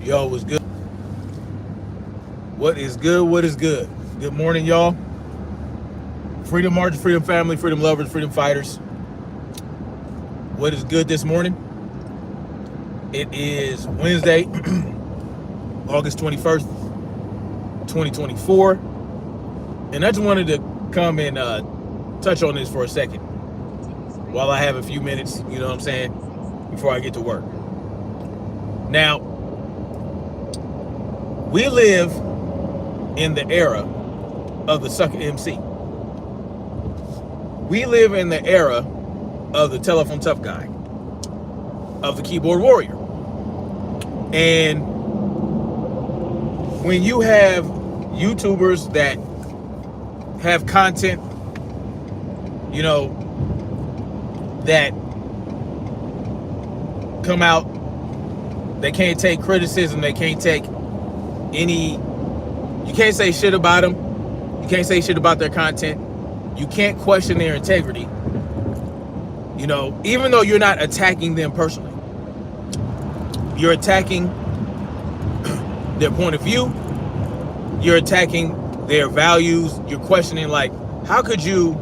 Yo, what's good? What is good? What is good? Good morning, y'all. Freedom March, freedom family, freedom lovers, freedom fighters. What is good this morning? It is Wednesday, August 21st, 2024. And I just wanted to come and touch on this for a second while I have a few minutes, you know what I'm saying, before I get to work. Now, we live in the era of the sucker MC. We live in the era of the telephone tough guy, of the keyboard warrior. And when you have YouTubers that have content, you know, that come out, they can't take criticism, they can't take any, you can't say shit about them, you can't say shit about their content, you can't question their integrity, you know, even though you're not attacking them personally. You're attacking their point of view, you're attacking their values, you're questioning, like, how could you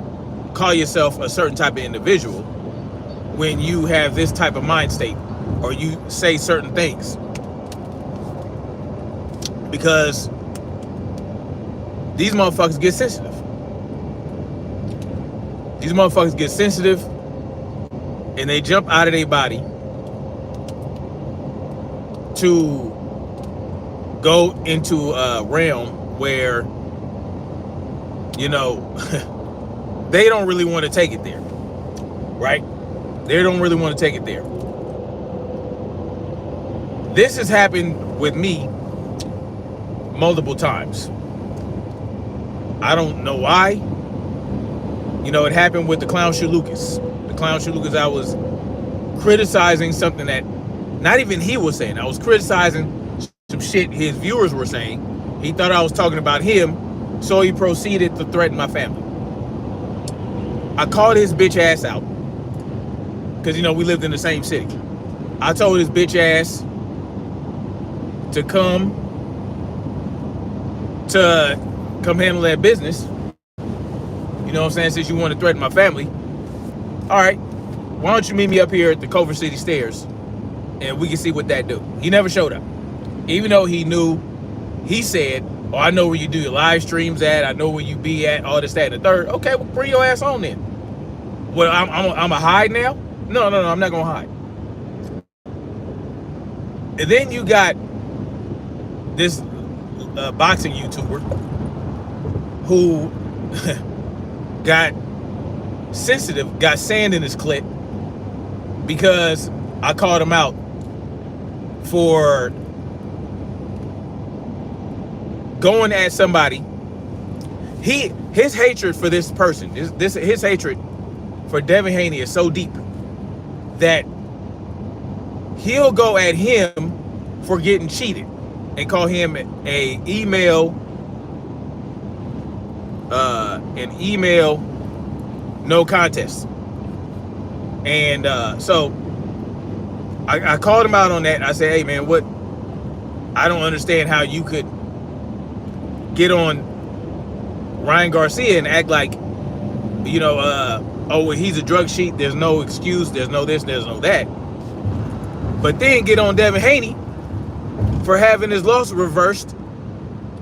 call yourself a certain type of individual when you have this type of mind state, or you say certain things? Because these motherfuckers get sensitive. These motherfuckers get sensitive and they jump out of their body to go into a realm where, you know, they don't really want to take it there, right? They don't really want to take it there. This has happened with me multiple times. I don't know why. You know, it happened with the Clown Shoe Lucas. The Clown Shoe Lucas, I was criticizing something that not even he was saying. I was criticizing some shit his viewers were saying. He thought I was talking about him, so he proceeded to threaten my family. I called his bitch ass out because, you know, we lived in the same city. I told his bitch ass to come handle that business. You know what I'm saying? Since you want to threaten my family, all right, why don't you meet me up here at the Culver City stairs and we can see what that do. He never showed up, even though he knew. He said, oh, I know where you do your live streams at, I know where you be at, all this, that, and the third. Okay, well, bring your ass on then. Well, I'm a hide now? No, I'm not gonna hide. And then you got this boxing YouTuber who got sensitive, got sand in his clit because I called him out for going at somebody. His hatred for this person, his hatred for Devin Haney is so deep that he'll go at him for getting cheated and call him an email no contest. And so I called him out on that. I said, hey man, what, I don't understand how you could get on Ryan Garcia and act like, you know, oh, well, he's a drug sheet, there's no excuse, there's no this, there's no that. But then get on Devin Haney for having his loss reversed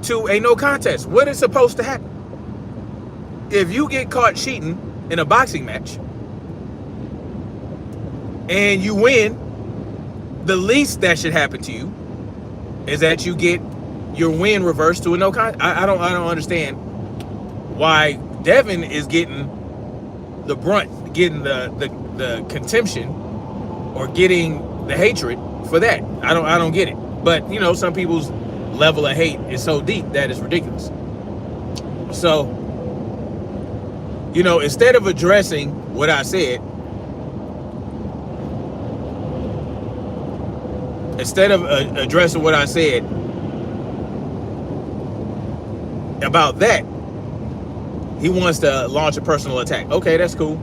to a no contest. What is supposed to happen? If you get caught cheating in a boxing match and you win, the least that should happen to you is that you get your win reversed to a no contest. I don't understand why Devin is getting the brunt, getting the contention, or getting the hatred for that. I don't get it. But, you know, some people's level of hate is so deep that it's ridiculous. So, you know, instead of addressing what I said, about that, he wants to launch a personal attack. Okay, that's cool.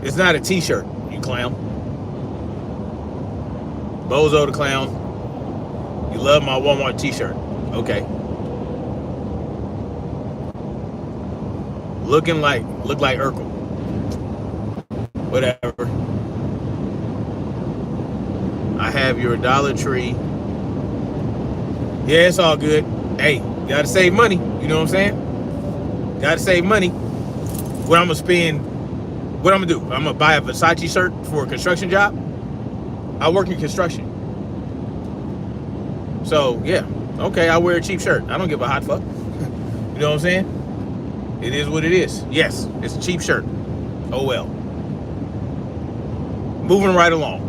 It's not a t-shirt, you clown. Bozo the Clown. You love my Walmart t-shirt. Okay. Look like Urkel. Whatever. I have your Dollar Tree. Yeah, it's all good. Hey, gotta save money. You know what I'm saying? Gotta save money. What I'm gonna spend, what I'm gonna do? I'm gonna buy a Versace shirt for a construction job. I work in construction. So, yeah. Okay, I wear a cheap shirt. I don't give a hot fuck. You know what I'm saying? It is what it is. Yes, it's a cheap shirt. Oh well. Moving right along.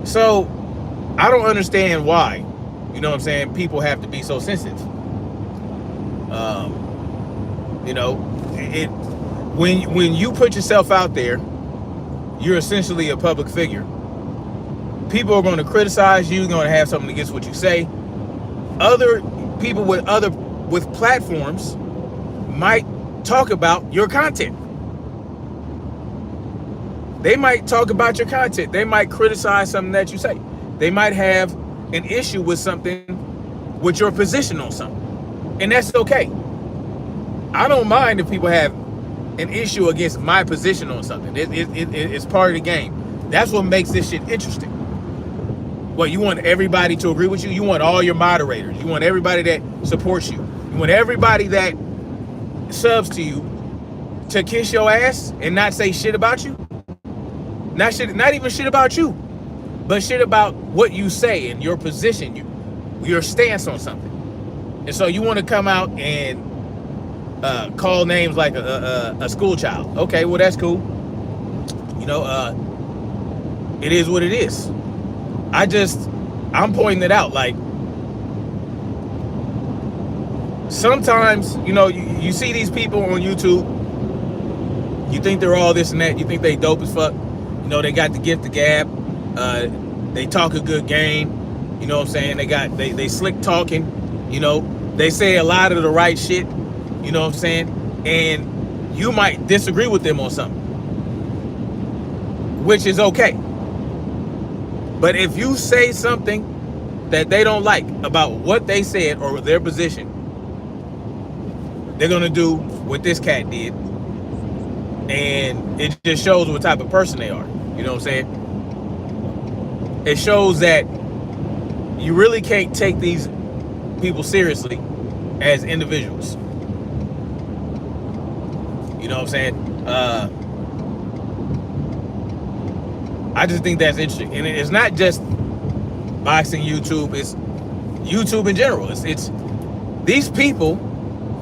So, I don't understand why, you know what I'm saying, people have to be so sensitive. You know, when you put yourself out there, you're essentially a public figure. People are going to criticize you, going to have something against what you say. Other people with platforms might talk about your content. They might talk about your content. They might criticize something that you say. They might have an issue with something, with your position on something. And that's okay. I don't mind if people have an issue against my position on something. It's part of the game. That's what makes this shit interesting. What, you want everybody to agree with you? You want all your moderators. You want everybody that supports you. You want everybody that subs to you to kiss your ass and not say shit about you? Not even shit about you, but shit about what you say and your position, your stance on something. And so you want to come out and call names like a school child. Okay, well, that's cool. You know, it is what it is. I'm pointing it out. Like, sometimes, you know, you see these people on YouTube, you think they're all this and that, you think they dope as fuck. You know, they got the gift of gab. They talk a good game. You know what I'm saying? They slick talking. You know, they say a lot of the right shit. You know what I'm saying? And you might disagree with them on something, which is okay. But if you say something that they don't like about what they said or their position, they're gonna do what this cat did. And it just shows what type of person they are. You know what I'm saying? It shows that you really can't take these people seriously as individuals. You know what I'm saying? I just think that's interesting. And it's not just boxing YouTube, it's YouTube in general. It's these people,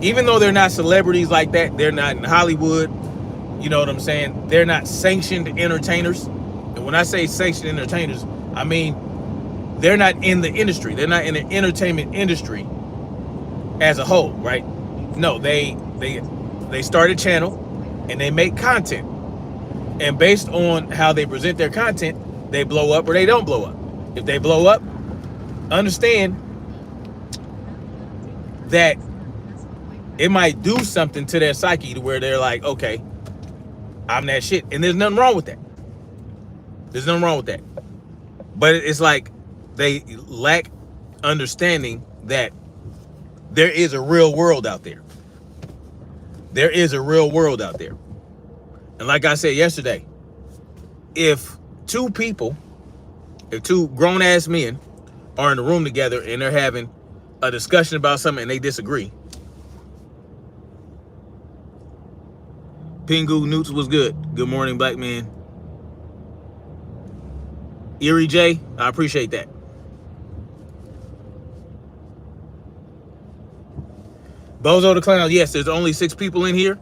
even though they're not celebrities like that, they're not in Hollywood, you know what I'm saying? They're not sanctioned entertainers. And when I say sanctioned entertainers, I mean they're not in the industry. They're not in the entertainment industry as a whole, right? No, they start a channel and they make content. And based on how they present their content, they blow up or they don't blow up. If they blow up, understand that it might do something to their psyche to where they're like, okay, I'm that shit. And there's nothing wrong with that. There's nothing wrong with that. But it's like they lack understanding that there is a real world out there. There is a real world out there. And like I said yesterday, if two grown-ass men are in a room together and they're having a discussion about something and they disagree, Pingu Newts was good. Good morning, black man. Erie J, I appreciate that. Bozo the Clown, yes, there's only 6 people in here,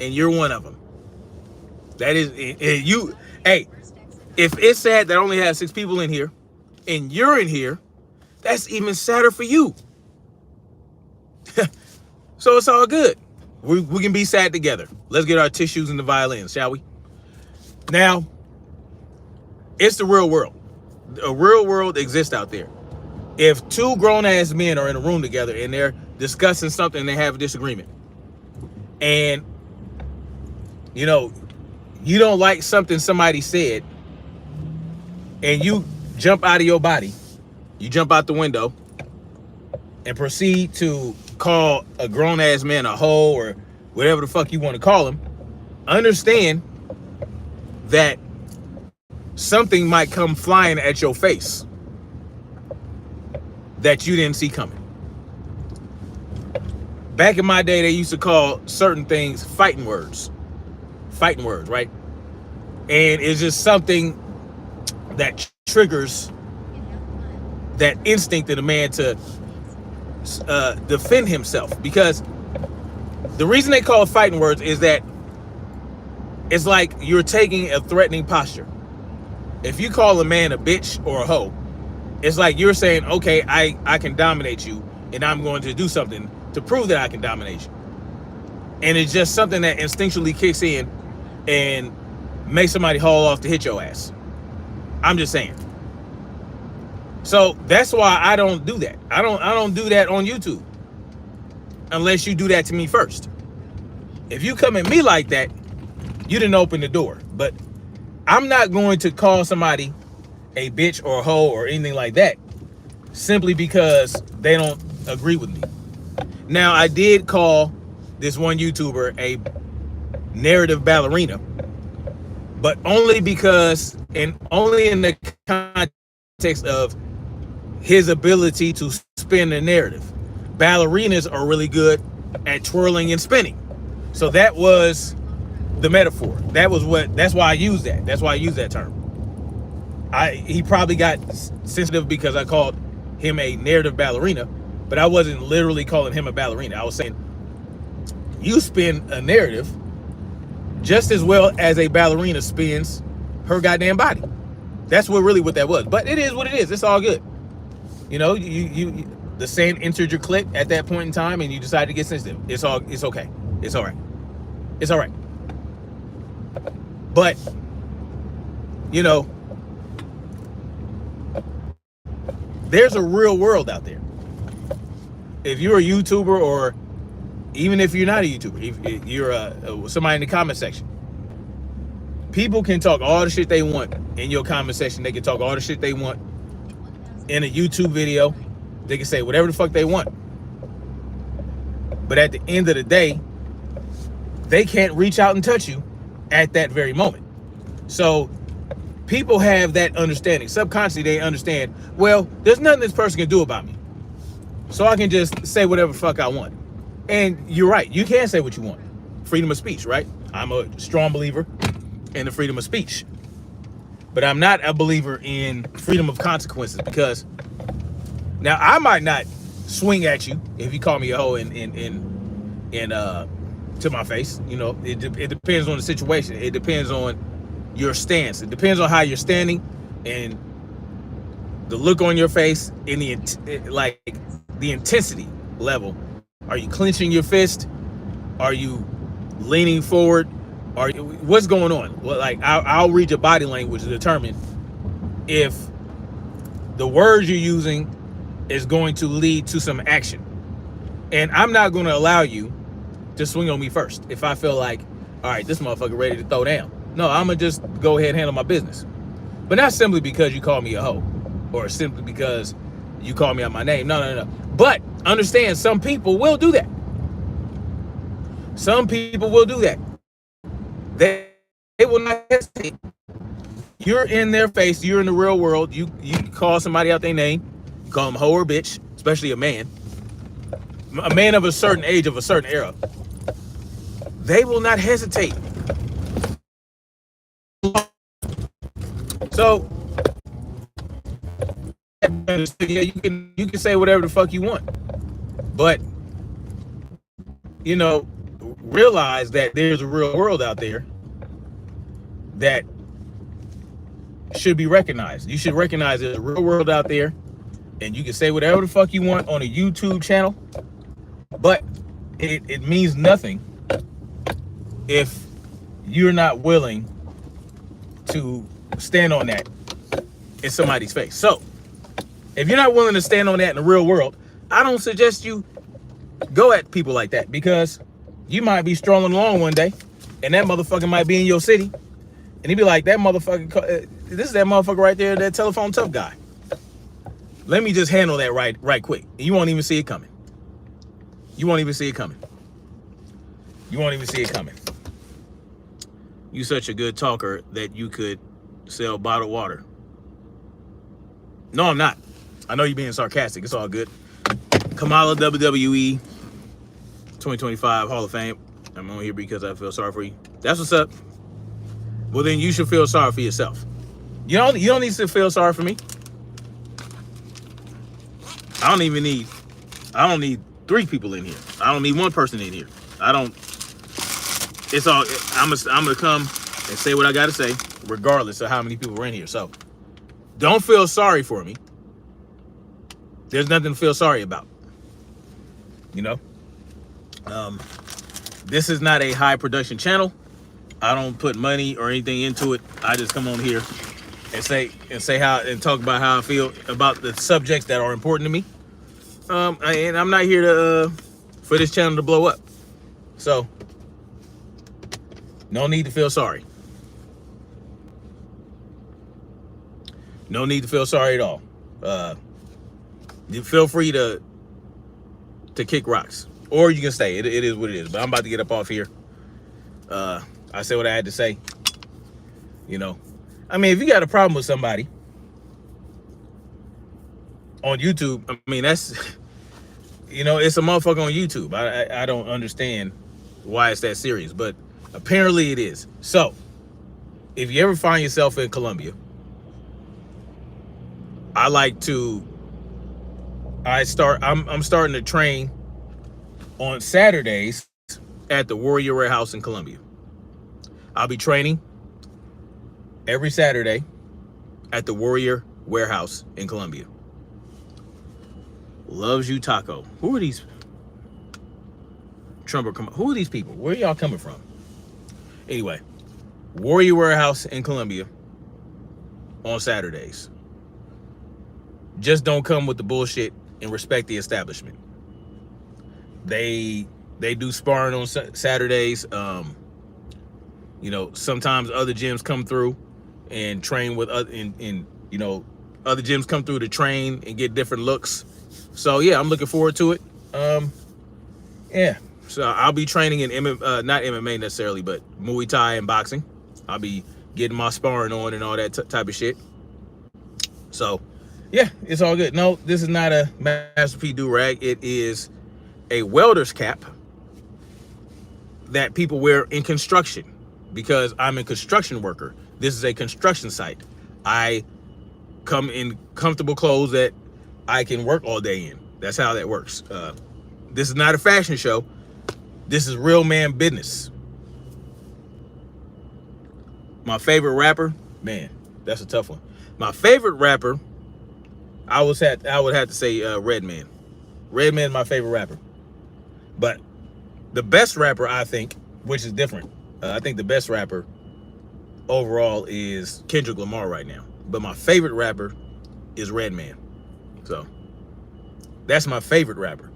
and you're one of them. That is, you, hey, if it's sad that only has 6 people in here, and you're in here, that's even sadder for you. So it's all good. We can be sad together. Let's get our tissues and the violins, shall we? Now, it's the real world. A real world exists out there. If 2 grown-ass men are in a room together and they're discussing something and they have a disagreement, and, you know, you don't like something somebody said, and you jump out of your body, you jump out the window and proceed to call a grown-ass man a hoe or whatever the fuck you want to call him, understand that something might come flying at your face that you didn't see coming. Back in my day, they used to call certain things fighting words. Fighting words, right? And it's just something that triggers that instinct in a man to defend himself. Because the reason they call it fighting words is that it's like you're taking a threatening posture. If you call a man a bitch or a hoe, it's like you're saying, okay, I can dominate you, and I'm going to do something to prove that I can dominate you. And it's just something that instinctually kicks in and makes somebody haul off to hit your ass. I'm just saying. So that's why I don't do that. I don't do that on YouTube unless you do that to me first. If you come at me like that, you didn't open the door. But I'm not going to call somebody a bitch or a hoe or anything like that simply because they don't agree with me. Now, I did call this one YouTuber a narrative ballerina, but only because, and only in the context of his ability to spin the narrative. Ballerinas are really good at twirling and spinning. So that was the metaphor. That's why I use that. That's why I use that term. He probably got sensitive because I called him a narrative ballerina, but I wasn't literally calling him a ballerina. I was saying, you spin a narrative just as well as a ballerina spins her goddamn body. That's what that was. But it is what it is. It's all good. You know, you the sand entered your clit at that point in time, and you decided to get sensitive. It's okay. It's all right. It's all right. But you know, there's a real world out there. If you're a YouTuber, or even if you're not a YouTuber, if you're somebody in the comment section, people can talk all the shit they want in your comment section. They can talk all the shit they want in a YouTube video. They can say whatever the fuck they want. But at the end of the day, they can't reach out and touch you at that very moment. So people have that understanding. Subconsciously, they understand, well, there's nothing this person can do about me, so I can just say whatever the fuck I want. And you're right. You can say what you want. Freedom of speech, right? I'm a strong believer in the freedom of speech. But I'm not a believer in freedom of consequences, because now I might not swing at you if you call me a hoe to my face. You know, it depends on the situation. It depends on your stance. It depends on how you're standing and the look on your face and the intensity level. Are you clenching your fist? Are you leaning forward? What's going on? Well, like I'll read your body language to determine if the words you're using is going to lead to some action. And I'm not going to allow you to swing on me first if I feel like, all right, this motherfucker ready to throw down. No, I'm gonna just go ahead and handle my business. But not simply because you call me a hoe, or simply because you call me out my name. No. But understand, some people will do that. Some people will do that. They will not hesitate. You're in their face. You're in the real world. You call somebody out their name, call them hoe or bitch, especially a man of a certain age, of a certain era. They will not hesitate. So yeah, you can say whatever the fuck you want, but you know, realize that there's a real world out there that should be recognized. You should recognize there's a real world out there, and you can say whatever the fuck you want on a YouTube channel, but it means nothing if you're not willing to stand on that in somebody's face. So if you're not willing to stand on that in the real world, I don't suggest you go at people like that, because you might be strolling along one day and that motherfucker might be in your city and he'd be like, that motherfucker This is that motherfucker right there, that telephone tough guy. Let me just handle that right quick. You won't even see it coming. You won't even see it coming. You won't even see it coming. You such a good talker that you could sell bottled water. No, I'm not. I know you're being sarcastic. It's all good. Kamala, WWE 2025 Hall of Fame. I'm on here because I feel sorry for you. That's what's up. Well, then you should feel sorry for yourself. You don't need to feel sorry for me. I don't need 3 people in here. I don't need 1 person in here. It's all, I'm gonna come and say what I gotta say, regardless of how many people are in here. So don't feel sorry for me. There's nothing to feel sorry about. You know? This is not a high production channel. I don't put money or anything into it. I just come on here and say how and talk about how I feel about the subjects that are important to me. And I'm not here to for this channel to blow up. So no need to feel sorry. No need to feel sorry at all. You feel free to kick rocks, or you can stay. It is what it is. But I'm about to get up off here. I said what I had to say. You know, I mean, if you got a problem with somebody on YouTube, I mean, that's, you know, it's a motherfucker on YouTube. I don't understand why it's that serious, but apparently it is. So if you ever find yourself in Colombia, I'm starting to train on Saturdays at the Warrior Warehouse in Colombia. I'll be training every Saturday at the Warrior Warehouse in Colombia. Loves you taco. Who are these? Who are these people? Where are y'all coming from? Anyway, Warrior Warehouse in Colombia on Saturdays. Just don't come with the bullshit and respect the establishment. They do sparring on Saturdays. You know, sometimes other gyms come through and train with other, you know, other gyms come through to train and get different looks. So yeah, I'm looking forward to it. Yeah. So I'll be training in not MMA necessarily, but Muay Thai and boxing. I'll be getting my sparring on and all that type of shit. So yeah, it's all good. No, this is not a Master P do-rag. It is a welder's cap that people wear in construction, because I'm a construction worker. This is a construction site. I come in comfortable clothes that I can work all day in. That's how that works. This is not a fashion show. This is real man business. My favorite rapper, man, that's a tough one. My favorite rapper, I would have to say Redman. Redman is my favorite rapper. But the best rapper, I think, which is different, I think the best rapper overall is Kendrick Lamar right now. But my favorite rapper is Redman. So that's my favorite rapper.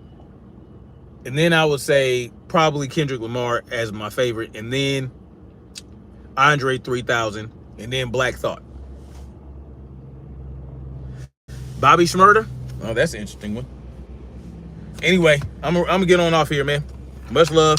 And then I would say probably Kendrick Lamar as my favorite, and then Andre 3000, and then Black Thought. Bobby Shmurda? Oh, that's an interesting one. Anyway, I'm gonna get on off here, man. Much love.